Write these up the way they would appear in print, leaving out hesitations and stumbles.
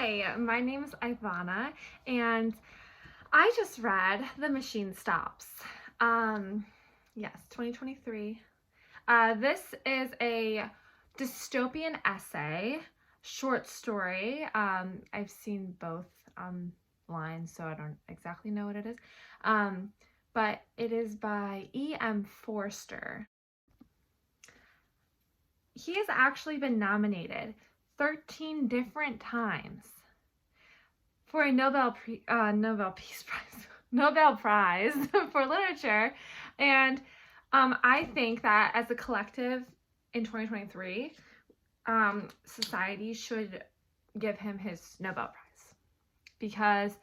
Hi, my name is Ivana, and I just read The Machine Stops. Yes, 2023. This is a dystopian essay, short story. I've seen both online, so I don't exactly know what it is. But it is by E M Forster. He has actually been nominated 13 different times for a Nobel Peace Prize, Nobel Prize for literature, and I think that as a collective in 2023, society should give him his Nobel Prize because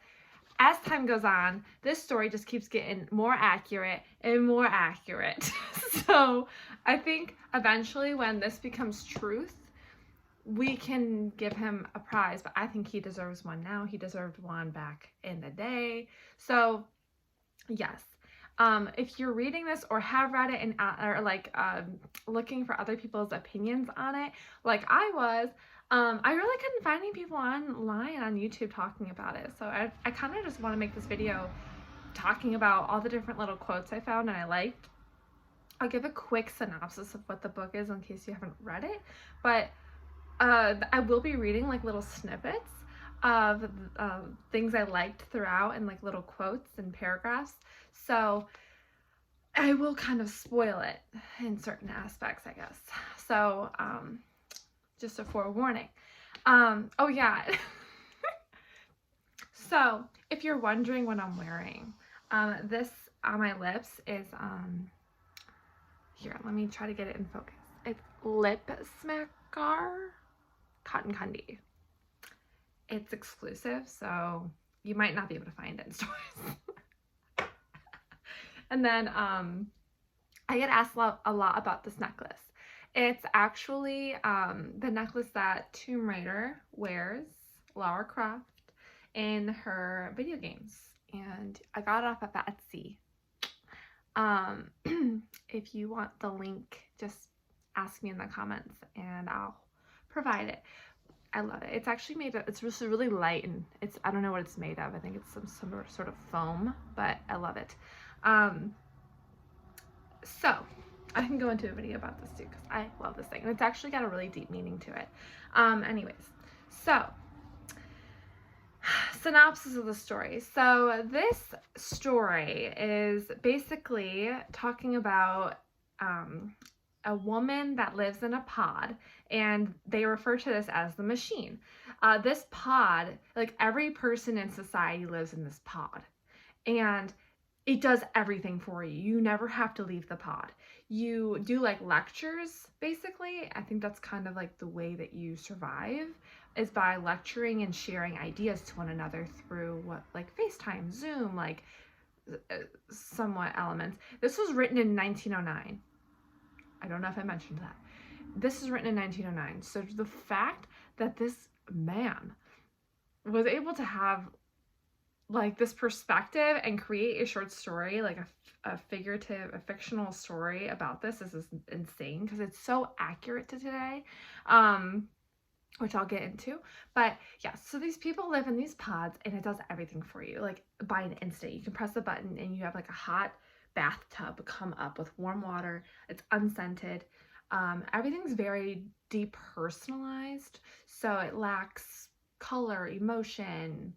as time goes on, this story just keeps getting more accurate and more accurate. So I think eventually when this becomes truth, we can give him a prize, but I think he deserves one now. He deserved one back in the day. So yes, if you're reading this or have read it and or like looking for other people's opinions on it, like I was, I really couldn't find any people online on YouTube talking about it. So I kind of just want to make this video talking about all the different little quotes I found and I liked. I'll give a quick synopsis of what the book is in case you haven't read it, but I will be reading like little snippets of things I liked throughout and like little quotes and paragraphs. So I will kind of spoil it in certain aspects, I guess. So just a forewarning. Oh yeah. So if you're wondering what I'm wearing, this on my lips is here, let me try to get it in focus. It's Lip Smacker cotton candy. It's exclusive, so you might not be able to find it in stores. And then I get asked a lot about this necklace. It's actually the necklace that Tomb Raider wears, Lara Croft, in her video games, and I got it off of Etsy. If you want the link, just ask me in the comments and I'll provide it. I love it. It's actually made of, it's just really light, and it's, I don't know what it's made of. I think it's some sort of foam, but I love it. So I can go into a video about this too because I love this thing, and it's actually got a really deep meaning to it. Anyways, so synopsis of the story. So this story is basically talking about a woman that lives in a pod, and they refer to this as the machine. This pod, like every person in society lives in this pod, and it does everything for you. You never have to leave the pod. You do like lectures, basically. I think that's kind of like the way that you survive, is by lecturing and sharing ideas to one another through what, like FaceTime, Zoom, like somewhat elements. This was written in 1909. I don't know if I mentioned that. This is written in 1909. So the fact that this man was able to have like this perspective and create a short story, like a fictional story about this is insane because it's so accurate to today, which I'll get into. But yeah, so these people live in these pods and it does everything for you. Like by an instant, you can press a button and you have like a hot bathtub come up with warm water. It's unscented. Everything's very depersonalized, so it lacks color, emotion,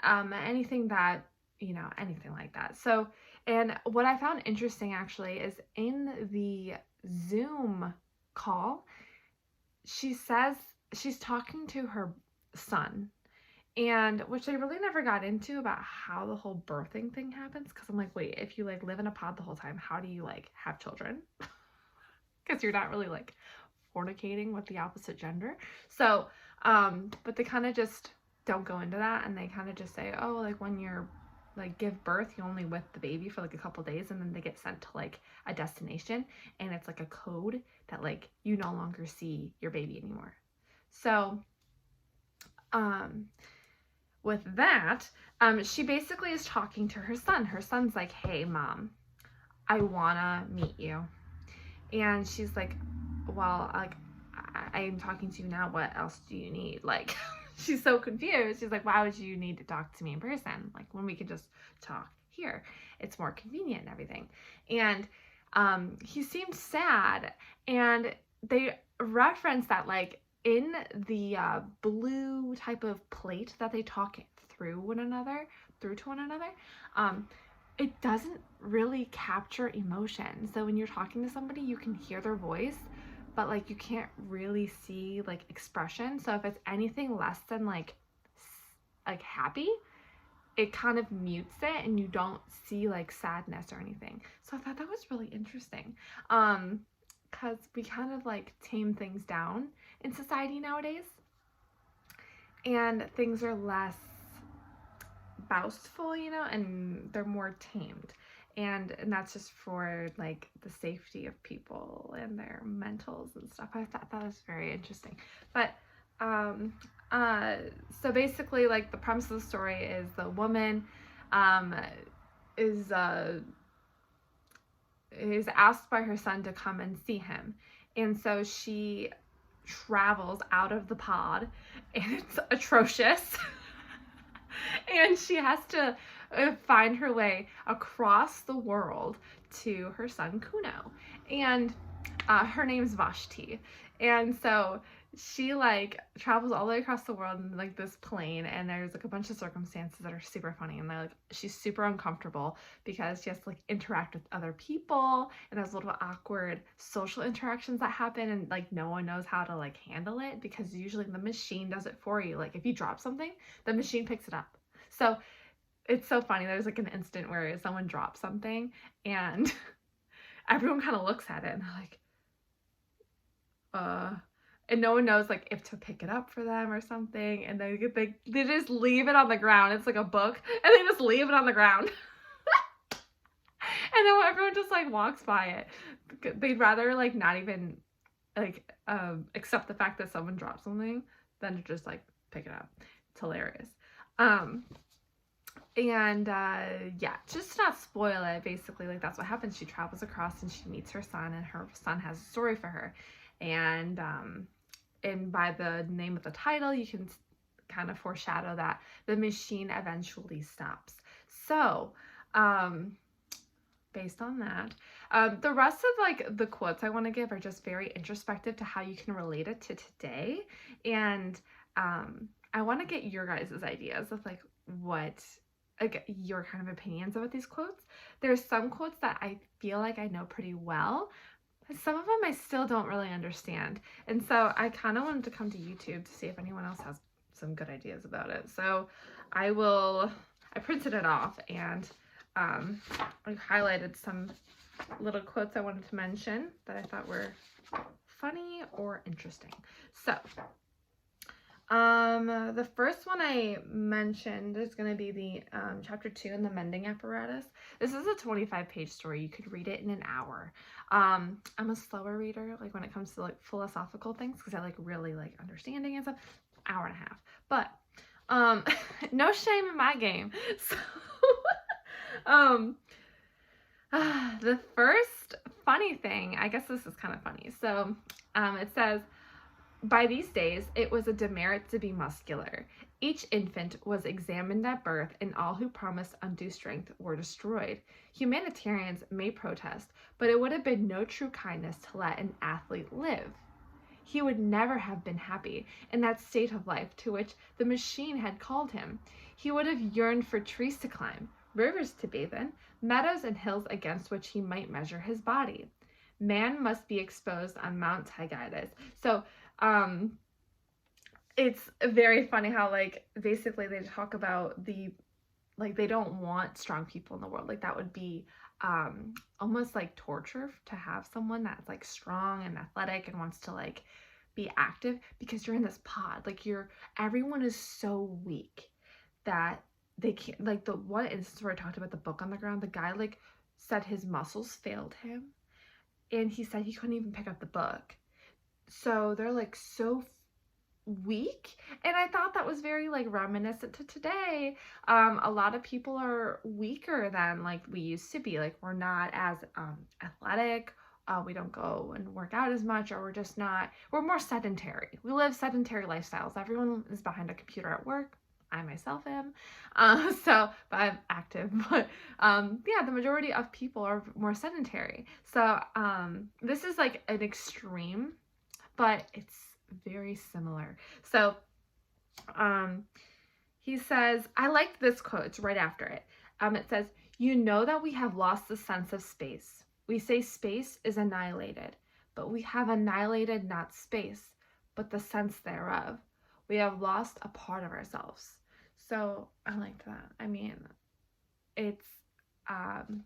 anything that, you know, anything like that. So, and what I found interesting actually is in the Zoom call, she says she's talking to her son, and which I really never got into about how the whole birthing thing happens, because I'm like, wait, if you like live in a pod the whole time, how do you like have children? Because you're not really like fornicating with the opposite gender. So but they kind of just don't go into that, and they kind of just say, oh, like when you're like give birth, you only with the baby for like a couple days, and then they get sent to like a destination, and it's like a code that like you no longer see your baby anymore. So with that, she basically is talking to her son. Her son's like, hey mom, I wanna meet you. And she's like, well, like I'm talking to you now, what else do you need? Like she's so confused. She's like, why would you need to talk to me in person? Like, when we can just talk here, it's more convenient and everything. And he seemed sad, and they reference that, like, in the blue type of plate that they talk through to one another, it doesn't really capture emotion. So when you're talking to somebody, you can hear their voice, but like you can't really see like expression. So if it's anything less than like happy, it kind of mutes it and you don't see like sadness or anything. So I thought that was really interesting. Because we kind of like tame things down in society nowadays, and things are less boastful, you know, and they're more tamed. And that's just for like the safety of people and their mentals and stuff. I thought that was very interesting. But so basically, like, the premise of the story is the woman is asked by her son to come and see him, and so she travels out of the pod, and it's atrocious. And she has to find her way across the world to her son Kuno, and her name's Vashti. And so she like travels all the way across the world in like this plane, and there's like a bunch of circumstances that are super funny, and they're like, she's super uncomfortable because she has to like interact with other people, and there's little awkward social interactions that happen, and like no one knows how to like handle it because usually the machine does it for you. Like if you drop something, the machine picks it up. So it's so funny. There's like an instant where someone drops something and everyone kind of looks at it and they're like, and no one knows like if to pick it up for them or something, and they just leave it on the ground. It's like a book, and they just leave it on the ground. And then everyone just like walks by it. They'd rather like not even like accept the fact that someone dropped something than to just like pick it up. It's hilarious. And yeah, just to not spoil it, basically, like, that's what happens. She travels across and she meets her son, and her son has a story for her. And by the name of the title, you can kind of foreshadow that the machine eventually stops. So based on that, the rest of like the quotes I want to give are just very introspective to how you can relate it to today. And I want to get your guys' ideas of like what, like, your kind of opinions about these quotes. There's some quotes that I feel like I know pretty well, but some of them I still don't really understand. And so I kind of wanted to come to YouTube to see if anyone else has some good ideas about it. So I printed it off, and I highlighted some little quotes I wanted to mention that I thought were funny or interesting. So the first one I mentioned is going to be the chapter 2 in the mending apparatus. This is a 25-page story. You could read it in an hour. I'm a slower reader, like when it comes to like philosophical things, because I like really like understanding and stuff. Hour and a half, but no shame in my game. So the first funny thing, I guess this is kind of funny. So it says, by these days, it was a demerit to be muscular. Each infant was examined at birth, and all who promised undue strength were destroyed. Humanitarians may protest, but it would have been no true kindness to let an athlete live. He would never have been happy in that state of life to which the machine had called him. He would have yearned for trees to climb, rivers to bathe in, meadows and hills against which he might measure his body. Man must be exposed on Mount Taygetus. So, it's very funny how, like, basically they talk about the, like, they don't want strong people in the world. Like, that would be almost like torture to have someone that's like strong and athletic and wants to like be active, because you're in this pod. Like, everyone is so weak that they can't, like, the one instance where I talked about the book on the ground, the guy like said his muscles failed him, and he said he couldn't even pick up the book. So they're like so weak, and I thought that was very like reminiscent to today. A lot of people are weaker than like we used to be. Like, we're not as athletic, we don't go and work out as much, or we're more sedentary. We live sedentary lifestyles. Everyone is behind a computer at work. I myself am. But I'm active. But yeah, the majority of people are more sedentary. So this is like an extreme, but it's very similar. So he says, I like this quote. It's right after it. It says, you know that we have lost the sense of space. We say space is annihilated, but we have annihilated not space, but the sense thereof. We have lost a part of ourselves. So I like that. I mean, it's,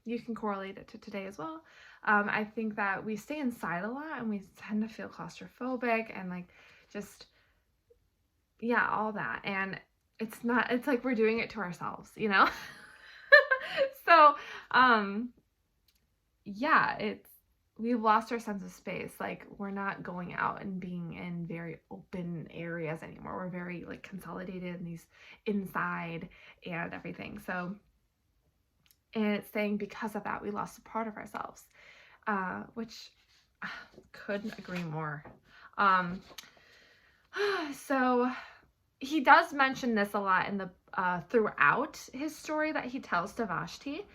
you can correlate it to today as well. I think that we stay inside a lot and we tend to feel claustrophobic and like just, yeah, all that. And it's like we're doing it to ourselves, you know? So, yeah, we've lost our sense of space. Like, we're not going out and being in very open areas anymore. We're very like consolidated in these inside and everything. So, and it's saying because of that, we lost a part of ourselves, which couldn't agree more. So he does mention this a lot in the throughout his story that he tells to Vashti.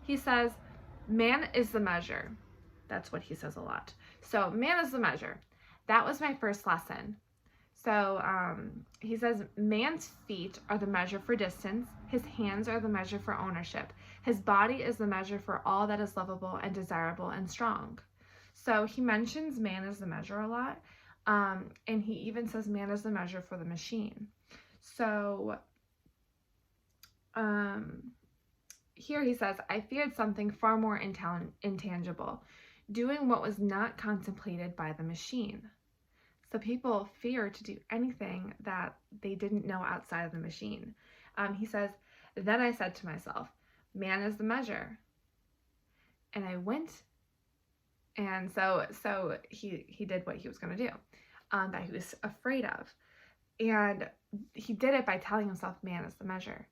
He says, man is the measure. That's what he says a lot. So man is the measure. That was my first lesson. So he says, man's feet are the measure for distance. His hands are the measure for ownership. His body is the measure for all that is lovable and desirable and strong. So he mentions man as the measure a lot. And he even says man is the measure for the machine. So here he says, I feared something far more intangible, doing what was not contemplated by the machine. So people fear to do anything that they didn't know outside of the machine. He says, then I said to myself, man is the measure. And I went, and so he did what he was going to do, that he was afraid of. And he did it by telling himself man is the measure.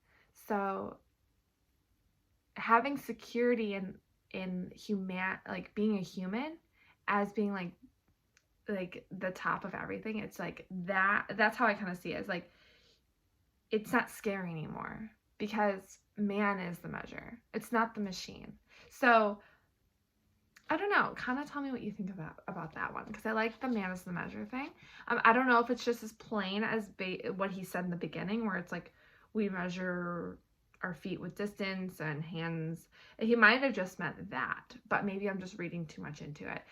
So having security in like being a human as being like the top of everything, it's like that's how I kind of see it. It's like it's not scary anymore because man is the measure. It's not the machine. So I don't know, kind of tell me what you think about that one, because I like the man is the measure thing. I don't know if it's just as plain as what he said in the beginning, where it's like we measure our feet with distance and hands. He might have just meant that, but maybe I'm just reading too much into it.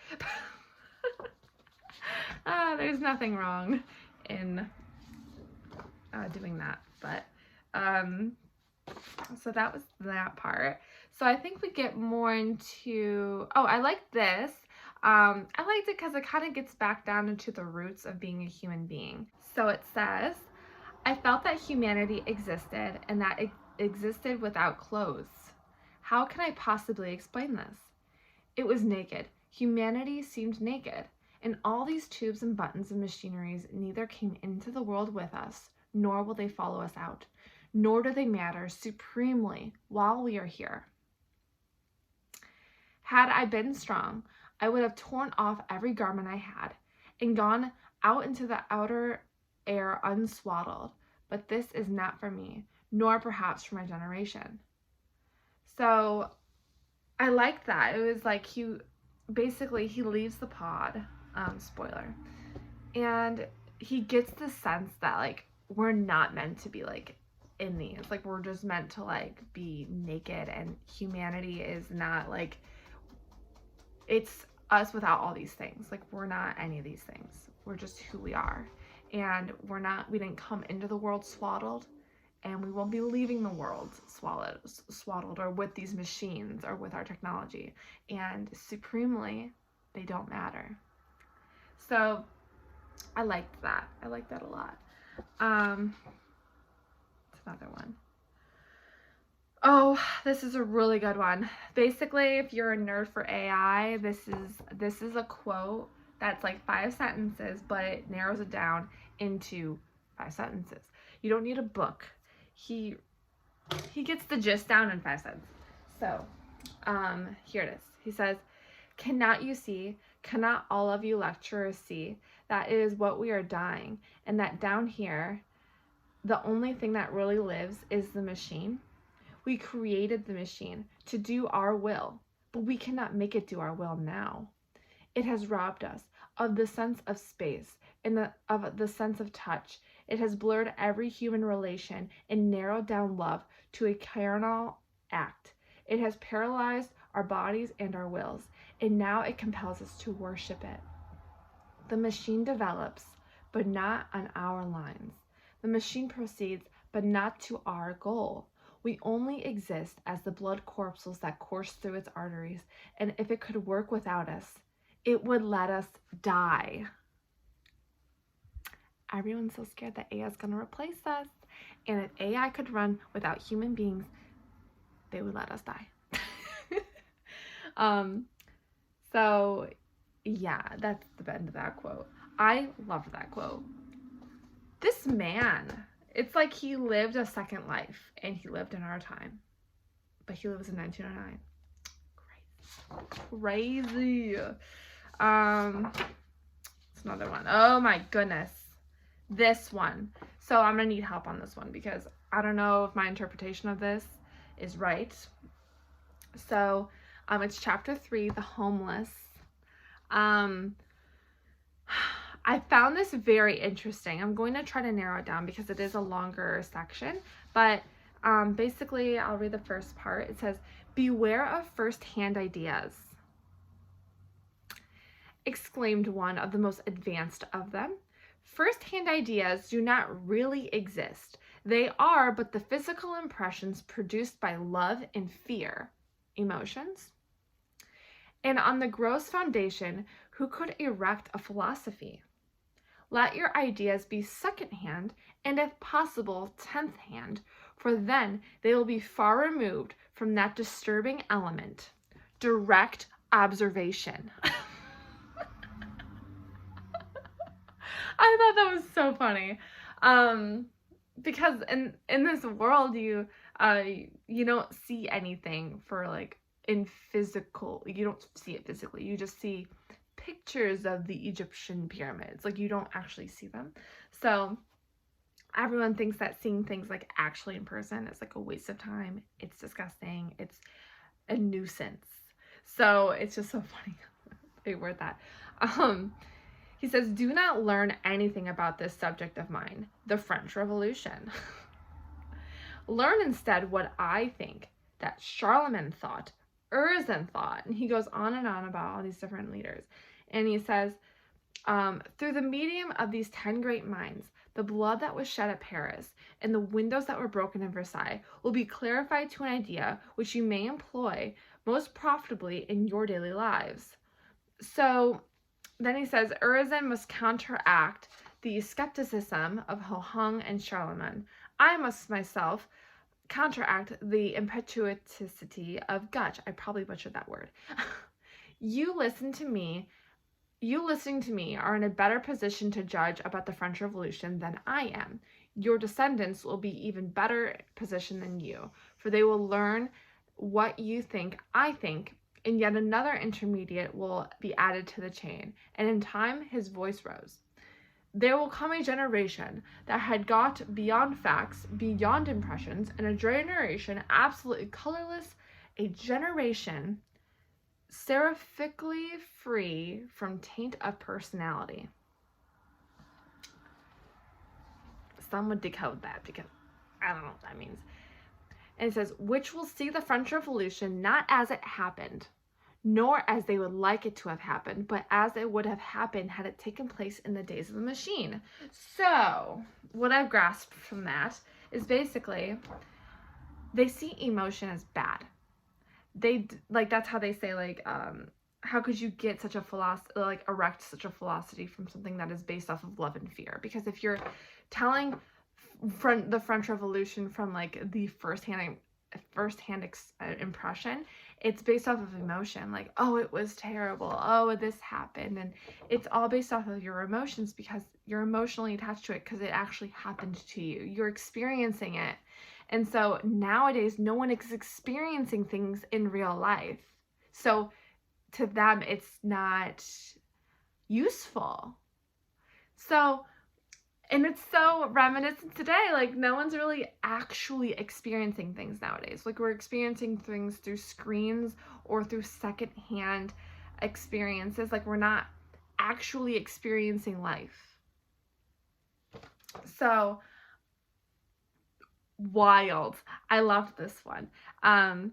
There's nothing wrong in doing that, but so that was that part. So I think we get more into, I like this. I liked it because it kind of gets back down into the roots of being a human being. So it says, I felt that humanity existed and that it existed without clothes. How can I possibly explain this? It was naked. Humanity seemed naked. And all these tubes and buttons and machineries neither came into the world with us, nor will they follow us out, nor do they matter supremely while we are here. Had I been strong, I would have torn off every garment I had and gone out into the outer air unswaddled, but this is not for me, nor perhaps for my generation. So I like that. It was like he leaves the pod, spoiler, and he gets the sense that like we're not meant to be like in these, like we're just meant to like be naked, and humanity is not like, it's us without all these things. Like we're not any of these things. We're just who we are. And we didn't come into the world swaddled, and we won't be leaving the world swaddled or with these machines or with our technology. And supremely, they don't matter. So I liked that. I liked that a lot. It's another one. Oh, this is a really good one. Basically, if you're a nerd for AI, this is a quote that's like 5 sentences, but it narrows it down into 5 sentences. You don't need a book. He gets the gist down in 5 sentences. So, here it is. He says, Cannot you see, cannot all of you lecturers see that it is what we are dying, and that down here, the only thing that really lives is the machine? We created the machine to do our will, but we cannot make it do our will now. It has robbed us of the sense of space and of the sense of touch. It has blurred every human relation and narrowed down love to a carnal act. It has paralyzed our bodies and our wills, and now it compels us to worship it. The machine develops, but not on our lines. The machine proceeds, but not to our goal. We only exist as the blood corpuscles that course through its arteries, and if it could work without us, it would let us die. Everyone's so scared that AI is going to replace us, and if AI could run without human beings, they would let us die. So yeah, that's the end of that quote. I loved that quote. This man, it's like he lived a second life, and he lived in our time, but he lives in 1909. Crazy. It's another one. Oh my goodness. This one. So I'm gonna need help on this one because I don't know if my interpretation of this is right. So it's chapter 3, the homeless. I found this very interesting. I'm going to try to narrow it down because it is a longer section, but basically I'll read the first part. It says, "Beware of first-hand ideas," exclaimed one of the most advanced of them. "First-hand ideas do not really exist. They are but the physical impressions produced by love and fear, emotions. And on the gross foundation, who could erect a philosophy? Let your ideas be second-hand, and if possible, 10th-hand, for then they will be far removed from that disturbing element, direct observation." I thought that was so funny, because in this world you don't see anything for like in physical. You don't see it physically. You just see pictures of the Egyptian pyramids. Like, you don't actually see them. So everyone thinks that seeing things like actually in person is like a waste of time. It's disgusting. It's a nuisance. So it's just so funny they word that. He says, "Do not learn anything about this subject of mine, the French Revolution. Learn instead what I think, that Charlemagne thought, Urzin thought." And he goes on and on about all these different leaders. And he says, "Through the medium of these 10 great minds, the blood that was shed at Paris and the windows that were broken in Versailles will be clarified to an idea which you may employ most profitably in your daily lives." So then he says, "Urzin must counteract the skepticism of Ho Hung and Charlemagne. I must myself counteract the impetuosity of Gutch." I probably butchered that word. You listening to me are in a better position to judge about the French Revolution than I am. Your descendants will be even better positioned than you, for they will learn what you think I think, and yet another intermediate will be added to the chain." And in time, his voice rose. "There will come a generation that had got beyond facts, beyond impressions, and a generation absolutely colorless, a generation seraphitically free from taint of personality." Some would decode that because I don't know what that means. And it says, "Which will see the French Revolution not as it happened, nor as they would like it to have happened, but as it would have happened had it taken place in the days of the machine." So what I've grasped from that is basically they see emotion as bad. They like, that's how they say, like, how could you get such a erect such a philosophy from something that is based off of love and fear? Because if you're telling the French Revolution from like the first-hand impression, it's based off of emotion, like, oh, it was terrible, oh, this happened, and it's all based off of your emotions because you're emotionally attached to it because it actually happened to you. You're experiencing it. And so nowadays, no one is experiencing things in real life. So to them it's not useful. So, and it's so reminiscent today, like no one's really actually experiencing things nowadays. Like we're experiencing things through screens or through secondhand experiences. Like we're not actually experiencing life. So wild. I loved this one. And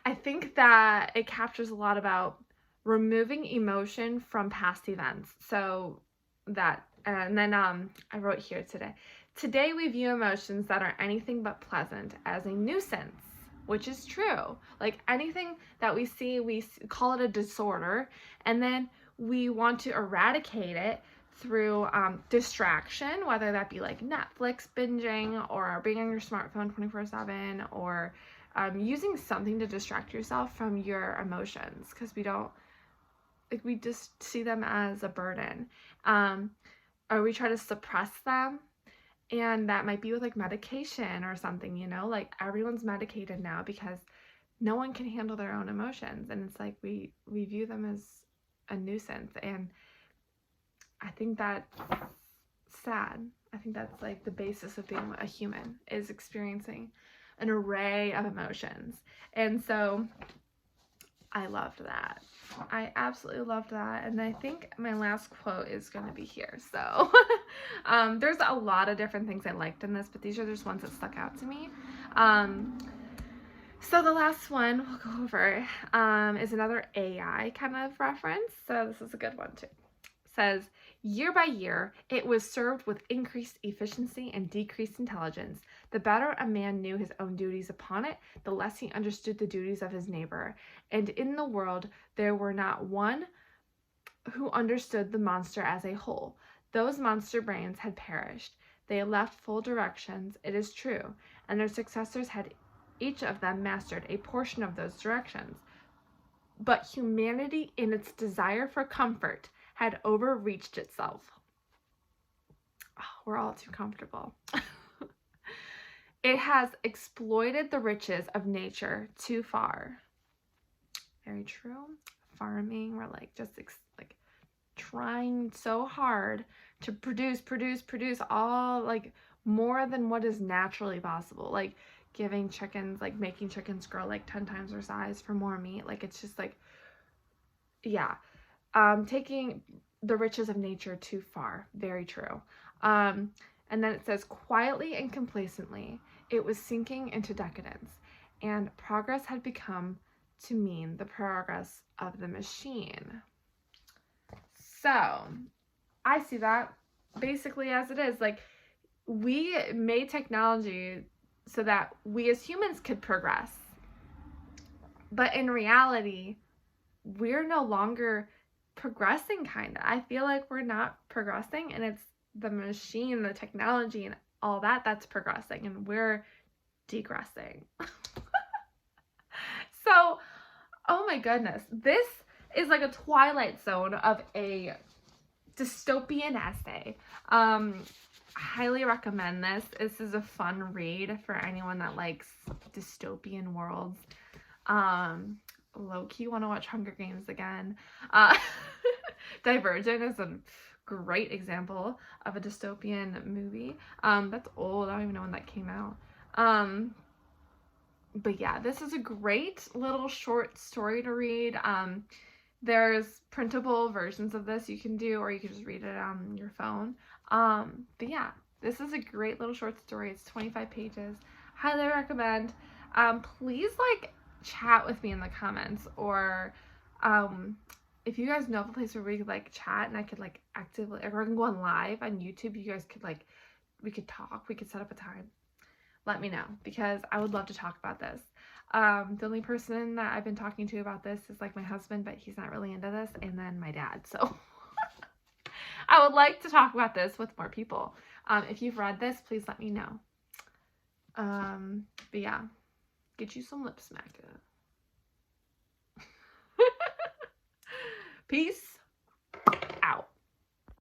I think that it captures a lot about removing emotion from past events. So that, and then I wrote here today. Today we view emotions that are anything but pleasant as a nuisance, which is true. Like anything that we see, we call it a disorder, and then we want to eradicate it through distraction, whether that be like Netflix binging or being on your smartphone 24/7 or using something to distract yourself from your emotions, because we just see them as a burden, or we try to suppress them, and that might be with like medication or something, you know, like everyone's medicated now because no one can handle their own emotions, and it's like we view them as a nuisance, and I think that's sad. I think that's like the basis of being a human, is experiencing an array of emotions. And so I loved that. I absolutely loved that. And I think my last quote is going to be here. So there's a lot of different things I liked in this, but these are just ones that stuck out to me. So the last one we'll go over is another AI kind of reference. So this is a good one too. It says, year by year, it was served with increased efficiency and decreased intelligence. The better a man knew his own duties upon it, the less he understood the duties of his neighbor. And in the world, there were not one who understood the monster as a whole. Those monster brains had perished. They had left full directions, it is true, and their successors had each of them mastered a portion of those directions. But humanity, in its desire for comfort, had overreached itself. Oh, we're all too comfortable. It has exploited the riches of nature too far. Very true. Farming, we're like just like trying so hard to produce all like more than what is naturally possible. Like giving chickens, like making chickens grow like 10 times their size for more meat. Like it's just like, yeah. Taking the riches of nature too far. Very true. And then it says, quietly and complacently, it was sinking into decadence, and progress had become to mean the progress of the machine. So, I see that basically as it is. Like, we made technology so that we as humans could progress. But in reality, we're no longer progressing, kind of. I feel like we're not progressing, and it's the machine, the technology, and all that that's progressing, and we're degressing. So, oh my goodness, this is like a Twilight Zone of a dystopian essay. Highly recommend this. This is a fun read for anyone that likes dystopian worlds. Low-key want to watch Hunger Games again. Divergent is a great example of a dystopian movie. That's old. I don't even know when that came out. But yeah, this is a great little short story to read. There's printable versions of this you can do, or you can just read it on your phone. But yeah, this is a great little short story. It's 25 pages. Highly recommend. Please like chat with me in the comments, or if you guys know of a place where we could like chat and I could like actively, or I can go on live on YouTube, you guys could like, we could talk, we could set up a time. Let me know, because I would love to talk about this. The only person that I've been talking to about this is like my husband, but he's not really into this, and then my dad. So I would like to talk about this with more people. If you've read this, please let me know. But yeah, get you some lip smack. Peace out.